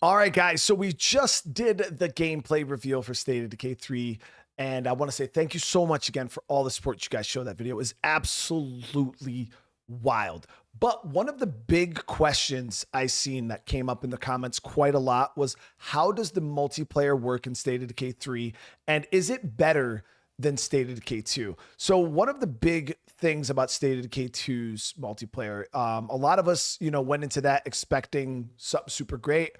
All right, guys. So we just did the gameplay reveal for State of Decay 3. And I want to say thank you so much again for all the support you guys showed that video. It was absolutely wild. But one of the big questions I seen that came up in the comments quite a lot was, how does the multiplayer work in State of Decay 3? And is it better than State of Decay 2? So one of the big things about State of Decay 2's multiplayer, a lot of us, went into that expecting something super great.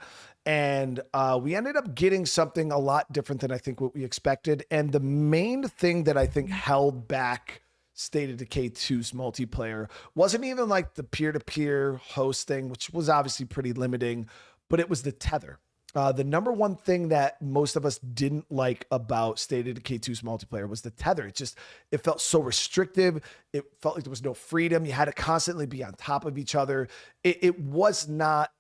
And we ended up getting something a lot different than I think what we expected. And the main thing that I think held back State of Decay 2's multiplayer wasn't even like the peer-to-peer hosting, which was obviously pretty limiting, but it was the tether. The number one thing that most of us didn't like about State of Decay 2's multiplayer was the tether. It felt so restrictive. It felt like there was no freedom. You had to constantly be on top of each other. It was not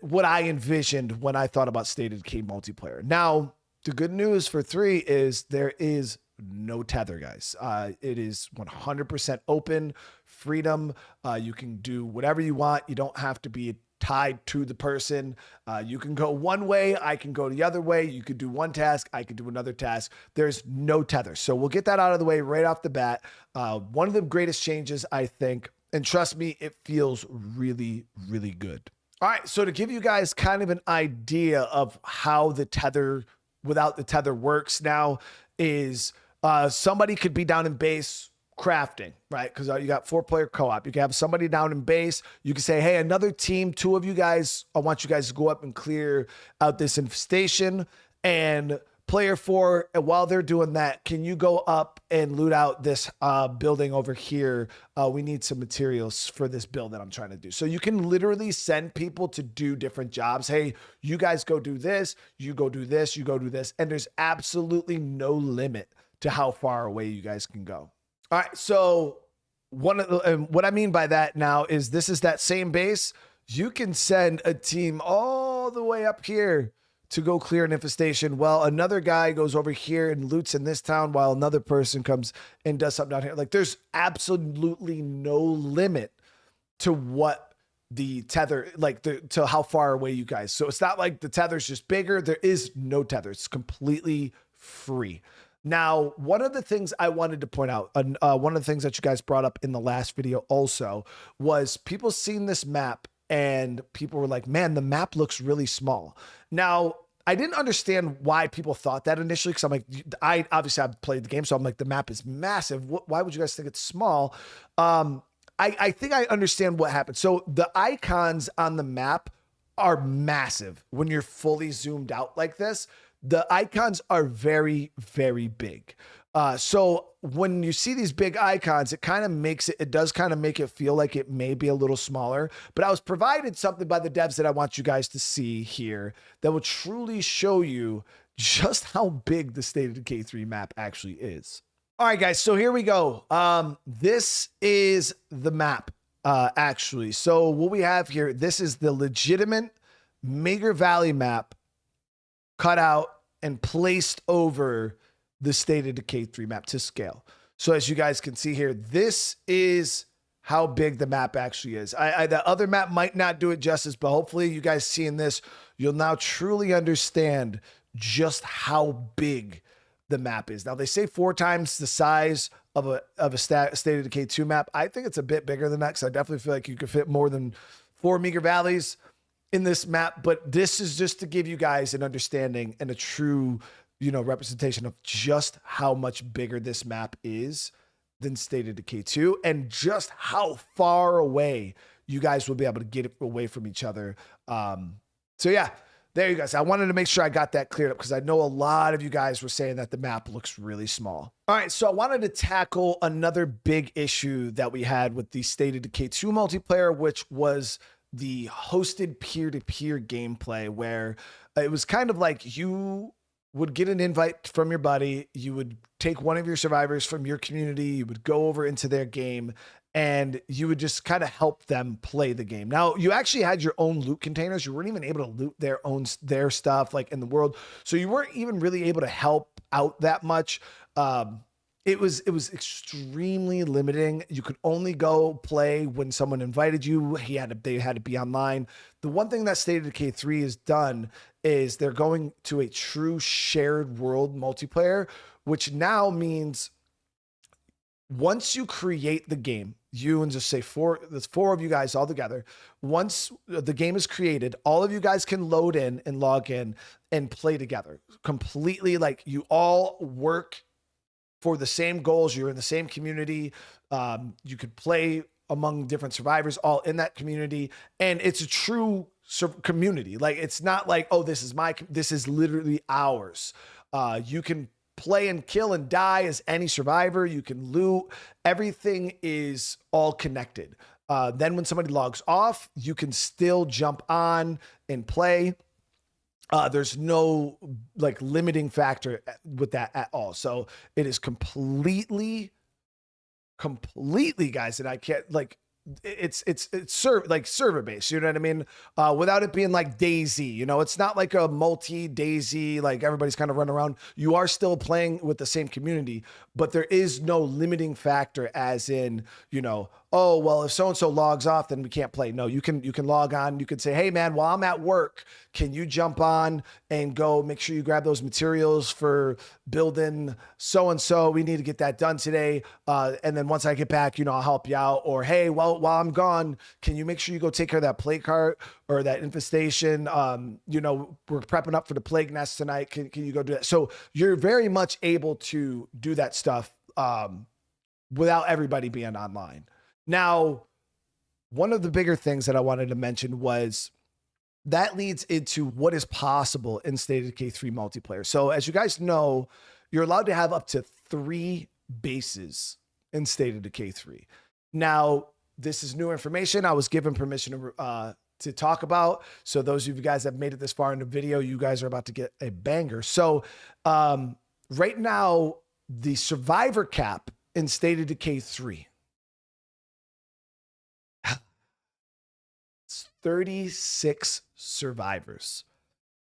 what I envisioned when I thought about State of Decay multiplayer. Now, the good news for 3 is there is no tether, guys. It is 100% open, freedom. You can do whatever you want. You don't have to be tied to the person. You can go one way, I can go the other way. You could do one task, I could do another task. There's no tether. So we'll get that out of the way right off the bat. One of the greatest changes, I think, and trust me, it feels really, really good. All right, so to give you guys kind of an idea of how the tether without the tether works now is somebody could be down in base crafting, right? Because you got 4-player co-op. You can have somebody down in base. You can say, hey, another team, 2 of you guys, I want you guys to go up and clear out this infestation. And player 4, and while they're doing that, can you go up and loot out this building over here? We need some materials for this build that I'm trying to do. So you can literally send people to do different jobs. Hey, you guys go do this, you go do this, you go do this. And there's absolutely no limit to how far away you guys can go. All right, so what I mean by that now is this is that same base. You can send a team all the way up here to go clear an infestation. Well, another guy goes over here and loots in this town while another person comes and does something down here. Like, there's absolutely no limit to what the tether, to how far away you guys. So it's not like the tether's just bigger. There is no tether. It's completely free. Now, one of the things I wanted to point out, one of the things that you guys brought up in the last video also was people seeing this map and people were like, man, the map looks really small. Now, I didn't understand why people thought that initially, because I'm like, I've played the game, so I'm like, the map is massive. Why would you guys think it's small? I think I understand what happened. So the icons on the map are massive when you're fully zoomed out like this. The icons are very, very big. So when you see these big icons, it does kind of make it feel like it may be a little smaller, but I was provided something by the devs that I want you guys to see here that will truly show you just how big the State of Decay 3 map actually is. All right, guys, so here we go. This is the map, actually. So what we have here, this is the legitimate Maker Valley map cut out and placed over the State of Decay 3 map to scale. So as you guys can see here, this is how big the map actually is. The other map might not do it justice, but hopefully you guys seeing this, you'll now truly understand just how big the map is. Now they say 4 times the size of a State of Decay 2 map. I think it's a bit bigger than that, because I definitely feel like you could fit more than 4 Meager Valleys in this map, but this is just to give you guys an understanding and a true, representation of just how much bigger this map is than State of Decay 2, and just how far away you guys will be able to get away from each other. So yeah, there you guys. I wanted to make sure I got that cleared up, because I know a lot of you guys were saying that the map looks really small. All right, so I wanted to tackle another big issue that we had with the State of Decay 2 multiplayer, which was the hosted peer-to-peer gameplay, where it was kind of like you would get an invite from your buddy, you would take one of your survivors from your community, you would go over into their game, and you would just kind of help them play the game. Now, you actually had your own loot containers. You weren't even able to loot their stuff like in the world. So you weren't even really able to help out that much. It was extremely limiting. You could only go play when someone invited you. They had to be online. The one thing that State of Decay 3 has done is they're going to a true shared world multiplayer, which now means once you create the game, you and just say there's four of you guys all together. Once the game is created, all of you guys can load in and log in and play together completely. Like you all work for the same goals. You're in the same community. You could play among different survivors all in that community. And it's a true community. Like, it's not like, oh, this is literally ours. You can play and kill and die as any survivor. You can loot. Everything is all connected. Then when somebody logs off, you can still jump on and play. There's no like limiting factor with that at all. So it is completely, guys. And I can't like, it's server based, you know what I mean? Without it being like Daisy, you know, it's not like a multi Daisy, like everybody's kind of running around. You are still playing with the same community, but there is no limiting factor as in, you know, oh, well, if so-and-so logs off, then we can't play. No, you can log on. You can say, hey man, while I'm at work, can you jump on and go make sure you grab those materials for building so-and-so? We need to get that done today. And then once I get back, you know, I'll help you out. Or, hey, well, while I'm gone, can you make sure you go take care of that plague cart or that infestation? You know, we're prepping up for the plague nest tonight. Can you go do that? So you're very much able to do that stuff without everybody being online. Now, one of the bigger things that I wanted to mention was that leads into what is possible in State of Decay 3 multiplayer. So as you guys know, you're allowed to have up to 3 bases in State of Decay 3. Now, this is new information. I was given permission to talk about. So those of you guys that made it this far in the video, you guys are about to get a banger. So right now, the survivor cap in State of Decay 3, 36 survivors.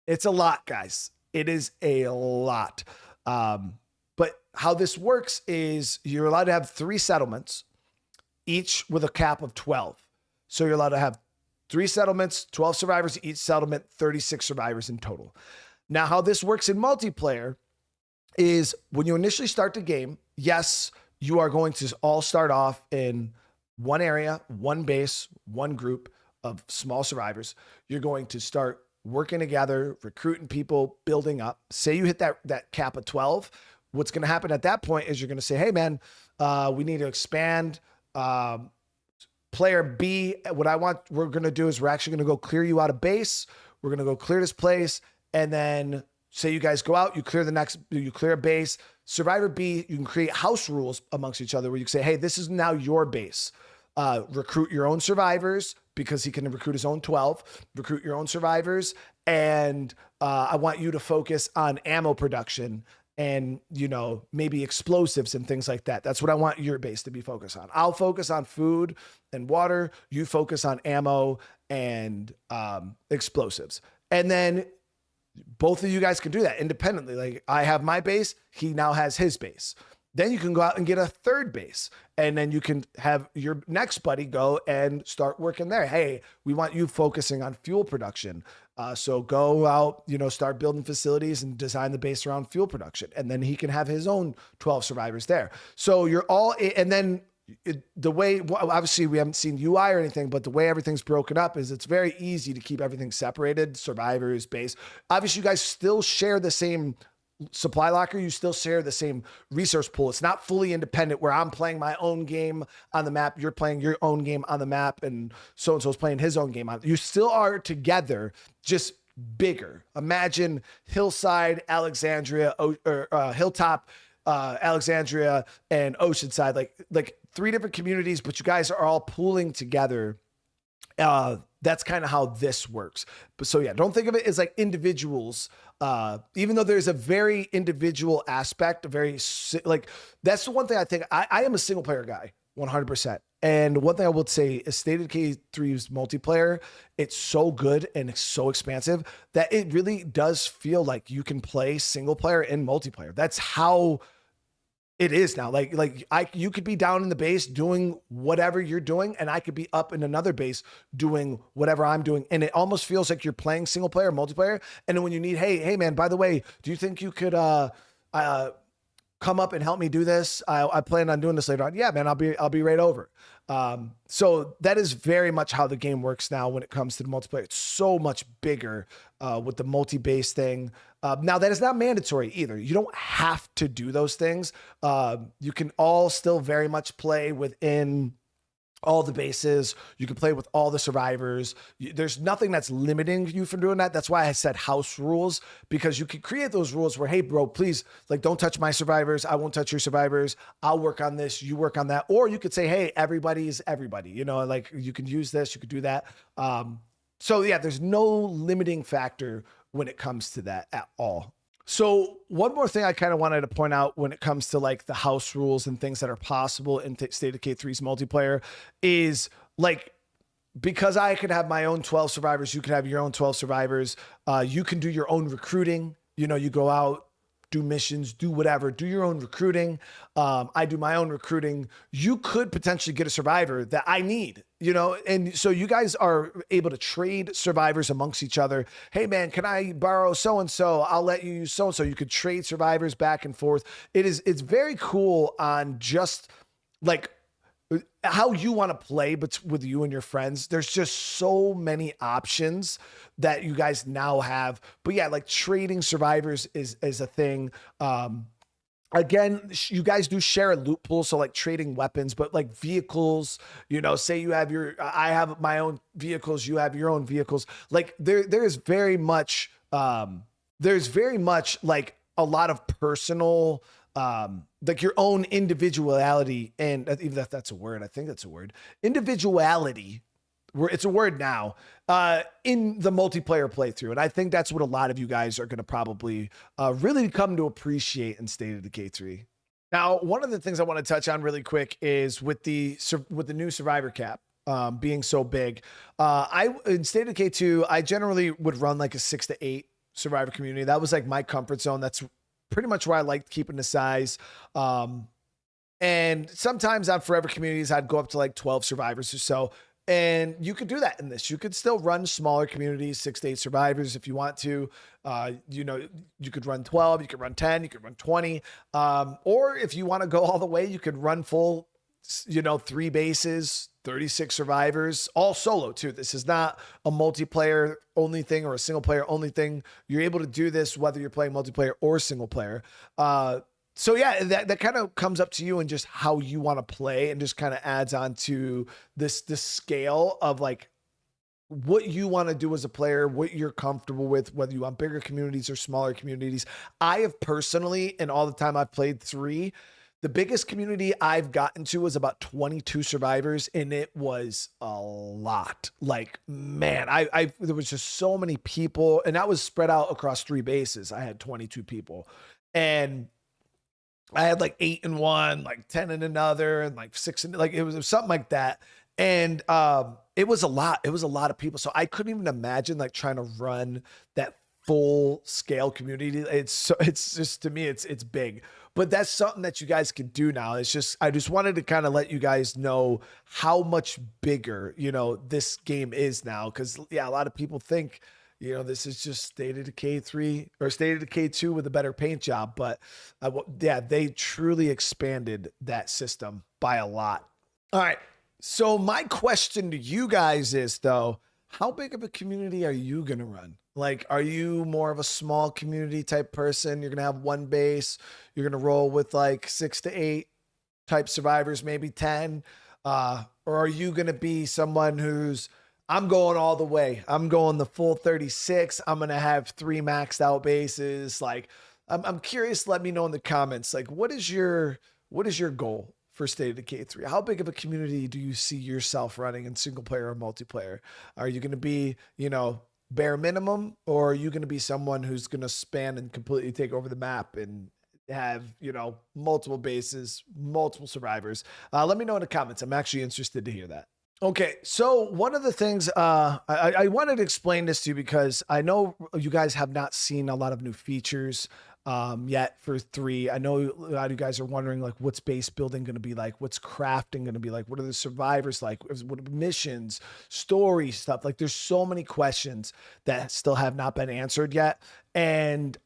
It's a lot, guys. It is a lot. But how this works is you're allowed to have 3 settlements, each with a cap of 12. So you're allowed to have 3 settlements, 12 survivors each settlement, 36 survivors in total. Now, how this works in multiplayer is when you initially start the game, yes, you are going to all start off in one area, one base, one group of small survivors. You're going to start working together, recruiting people, building up. Say you hit that cap of 12. What's going to happen at that point is you're going to say, hey man, we need to expand. Player B, we're going to do is we're actually going to go clear you out of base. We're going to go clear this place. And then say you guys go out, you clear a base. Survivor B, you can create house rules amongst each other where you can say, hey, this is now your base. Recruit your own survivors because he can recruit his own 12, recruit your own survivors. And I want you to focus on ammo production and, you know, maybe explosives and things like that. That's what I want your base to be focused on. I'll focus on food and water. You focus on ammo and explosives. And then both of you guys can do that independently. Like I have my base, he now has his base. Then you can go out and get a third base. And then you can have your next buddy go and start working there. Hey, we want you focusing on fuel production. So go out, you know, start building facilities and design the base around fuel production. And then he can have his own 12 survivors there. So you're all, and then the way, obviously we haven't seen UI or anything, but the way everything's broken up is it's very easy to keep everything separated. Survivors, base. Obviously you guys still share the same supply locker, you still share the same resource pool. It's not fully independent where I'm playing my own game on the map, you're playing your own game on the map, and so-and-so's playing his own game on. You still are together, just bigger. Imagine Hillside, Alexandria, or Hilltop, Alexandria, and Oceanside, like 3 different communities, but you guys are all pooling together. That's kind of how this works. But so yeah, don't think of it as like individuals. Even though there's a very individual aspect, that's the one thing I think I am a single player guy, 100%. And one thing I would say is State of Decay 3's multiplayer, it's so good and it's so expansive that it really does feel like you can play single player and multiplayer. That's how It is now. You could be down in the base doing whatever you're doing, and I could be up in another base doing whatever I'm doing. And it almost feels like you're playing single player, multiplayer. And then when you need, hey man, by the way, do you think you could come up and help me do this? I plan on doing this later on. Yeah, man, I'll be right over. So that is very much how the game works now when it comes to the multiplayer. It's so much bigger with the multi-base thing. Now that is not mandatory either. You don't have to do those things. You can all still very much play within all the bases. You can play with all the survivors. There's nothing that's limiting you from doing that. That's why I said house rules, because you can create those rules where, hey bro, please, like, don't touch my survivors. I won't touch your survivors. I'll work on this. You work on that. Or you could say, hey, everybody's everybody, you know, like you can use this, you could do that. So yeah, there's no limiting factor when it comes to that at all. So one more thing I kind of wanted to point out when it comes to like the house rules and things that are possible in State of Decay 3's multiplayer is like, because I could have my own 12 survivors, you could have your own 12 survivors. You can do your own recruiting. You know, you go out, do missions, do whatever, do your own recruiting. I do my own recruiting. You could potentially get a survivor that I need, you know? And so you guys are able to trade survivors amongst each other. Hey man, can I borrow so-and-so? I'll let you use so-and-so. You could trade survivors back and forth. It's very cool on just like how you want to play, but with you and your friends. There's just so many options that you guys now have. But yeah, like trading survivors is a thing. Again, you guys do share a loot pool, so like trading weapons, but like vehicles, you know, say you have I have my own vehicles, you have your own vehicles. Like there's very much like a lot of personal, like your own individuality, and even if that's a word, I think that's a word, individuality, where it's a word now, in the multiplayer playthrough. And I think that's what a lot of you guys are going to probably really come to appreciate in State of Decay 3. Now, one of the things I want to touch on really quick is with the new survivor cap being so big. In State of Decay 2, I generally would run like a 6 to 8 survivor community. That was like my comfort zone. That's pretty much where I liked keeping the size. And sometimes on forever communities, I'd go up to like 12 survivors or so. And you could do that in this. You could still run smaller communities, 6 to 8 survivors if you want to. You know, you could run 12, you could run 10, you could run 20. Or if you want to go all the way, you could run full, you know, 3 bases, 36 survivors, all solo too. This is not a multiplayer only thing or a single player only thing. You're able to do this whether you're playing multiplayer or single player. So yeah, that kind of comes up to you and just how you want to play, and just kind of adds on to this scale of like what you want to do as a player, what you're comfortable with, whether you want bigger communities or smaller communities. I have personally, in all the time I've played 3, the biggest community I've gotten to was about 22 survivors, and it was a lot. Like, man, there was just so many people, and that was spread out across 3 bases. I had 22 people, and I had like 8 in one, like 10 in another, and like 6 in, like it was something like that. And it was a lot. It was a lot of people. So I couldn't even imagine like trying to run that full scale community. It's just, to me, it's big. But that's something that you guys can do now. It's just, I just wanted to kind of let you guys know how much bigger, you know, this game is now. Cause yeah, a lot of people think, you know, this is just State of Decay 3 or State of Decay 2 with a better paint job. But yeah, they truly expanded that system by a lot. All right. So my question to you guys is, though, how big of a community are you going to run? Like, are you more of a small community type person? You're going to have 1 base. You're going to roll with like 6 to 8 type survivors, maybe 10. Or are you going to be someone who's, I'm going all the way. I'm going the full 36. I'm going to have 3 maxed out bases. Like, I'm curious. Let me know in the comments. Like, what is your goal for State of Decay 3? How big of a community do you see yourself running in single player or multiplayer? Are you going to be, you know, bare minimum, or are you going to be someone who's going to span and completely take over the map and have, you know, multiple bases, multiple survivors? Let me know in the comments. I'm actually interested to hear that. Okay, so one of the things I wanted to explain this to you, because I know you guys have not seen a lot of new features yet for 3. I know a lot of you guys are wondering like, what's base building going to be like? What's crafting going to be like? What are the survivors like? What are missions, story stuff? Like, there's so many questions that still have not been answered yet. And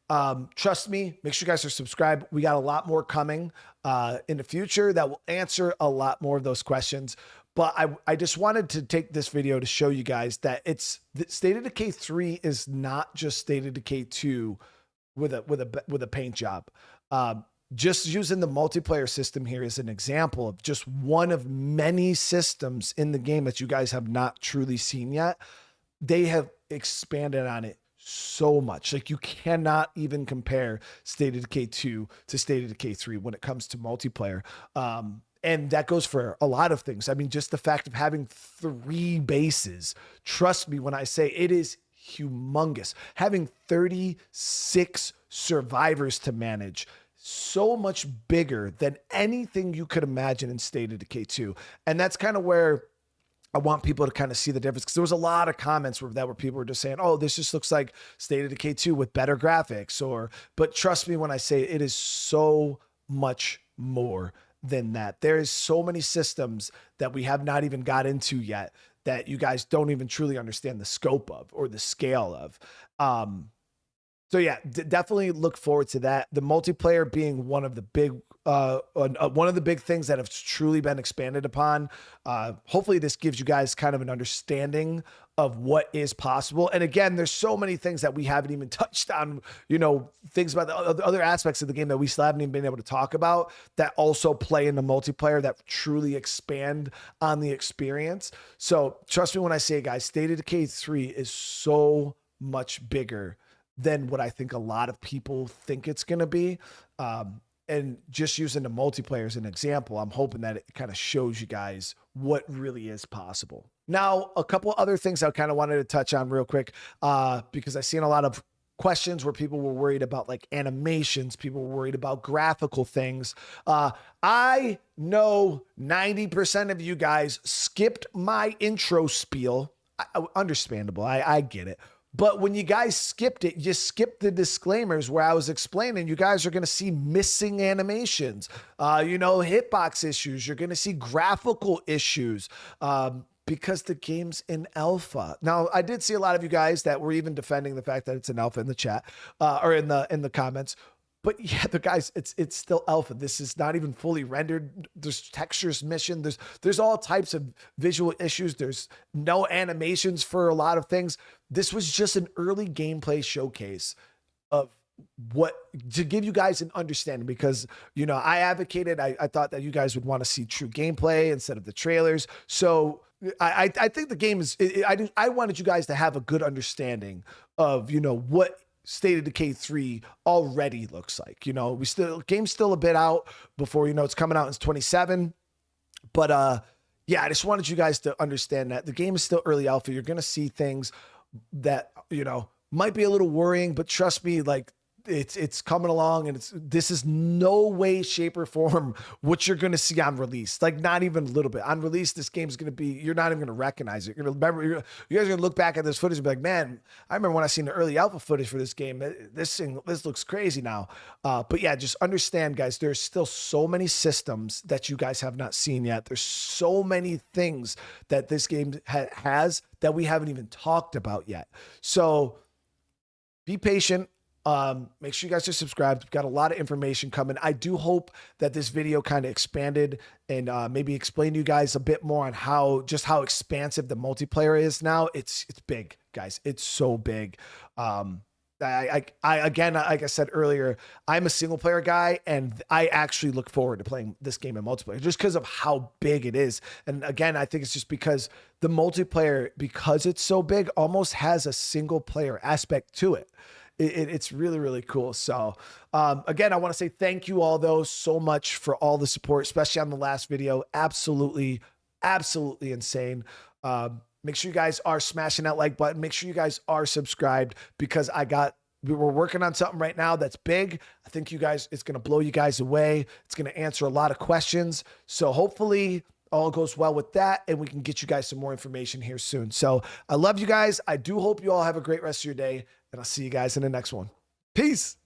trust me, make sure you guys are subscribed. We got a lot more coming in the future that will answer a lot more of those questions. But I just wanted to take this video to show you guys that State of Decay 3 is not just State of Decay 2 with a paint job. Just using the multiplayer system here is an example of just one of many systems in the game that you guys have not truly seen yet. They have expanded on it so much. Like, you cannot even compare State of Decay 2 to State of Decay 3 when it comes to multiplayer. And that goes for a lot of things. I mean, just the fact of having 3 bases. Trust me when I say it is humongous. Having 36 survivors to manage, so much bigger than anything you could imagine in State of Decay 2. And that's kind of where I want people to kind of see the difference, because there was a lot of comments where people were just saying, oh, this just looks like State of Decay 2 with better graphics, but trust me when I say it is so much more than that. There is so many systems that we have not even got into yet that you guys don't even truly understand the scope of or the scale of. So yeah, definitely look forward to that. The multiplayer being one of the big things that have truly been expanded upon. Hopefully this gives you guys kind of an understanding of what is possible. And again, there's so many things that we haven't even touched on, things about the other aspects of the game that we still haven't even been able to talk about that also play in the multiplayer that truly expand on the experience. So trust me when I say, guys, State of Decay 3 is so much bigger than what I think a lot of people think it's going to be. And just using the multiplayer as an example, I'm hoping that it kind of shows you guys what really is possible. Now, a couple other things I kind of wanted to touch on real quick, because I've seen a lot of questions where people were worried about like animations, people were worried about graphical things. I know 90% of you guys skipped my intro spiel. Understandable. I get it. But when you guys skipped it, you skipped the disclaimers where I was explaining you guys are going to see missing animations, hitbox issues. You're going to see graphical issues because the game's in alpha. Now, I did see a lot of you guys that were even defending the fact that it's an alpha in the chat or in the comments. But yeah, the guys, it's still alpha. This is not even fully rendered. There's textures missing. There's all types of visual issues. There's no animations for a lot of things. This was just an early gameplay showcase of what to give you guys an understanding, because I advocated, I thought that you guys would want to see true gameplay instead of the trailers. So I think the game is I wanted you guys to have a good understanding of what State of Decay 3 already looks like. Game's still a bit out before it's coming out in 27. But yeah, I just wanted you guys to understand that the game is still early alpha. You're gonna see things that might be a little worrying, but trust me, like it's coming along, and this is no way, shape, or form what you're gonna see on release. Like, not even a little bit. On release, this game's gonna be, you're not even gonna recognize it. You're gonna remember, you guys are gonna look back at this footage and be like, man, I remember when I seen the early alpha footage for this game. This looks crazy now. But yeah, just understand, guys, there's still so many systems that you guys have not seen yet. There's so many things that this game has that we haven't even talked about yet. So be patient. Make sure you guys are subscribed. We've got a lot of information coming. I do hope that this video kind of expanded and maybe explained to you guys a bit more on how expansive the multiplayer is now. It's big, guys. It's so big. Again, like I said earlier, I'm a single player guy, and I actually look forward to playing this game in multiplayer just because of how big it is. And again, I think it's just because the multiplayer, because it's so big, almost has a single player aspect to it. It's really, really cool. So again, I want to say thank you all though so much for all the support, especially on the last video. Absolutely insane. Make sure you guys are smashing that like button. Make sure you guys are subscribed, because we're working on something right now that's big. I think it's going to blow you guys away. It's going to answer a lot of questions. So hopefully all goes well with that, and we can get you guys some more information here soon. So I love you guys. I do hope you all have a great rest of your day, and I'll see you guys in the next one. Peace.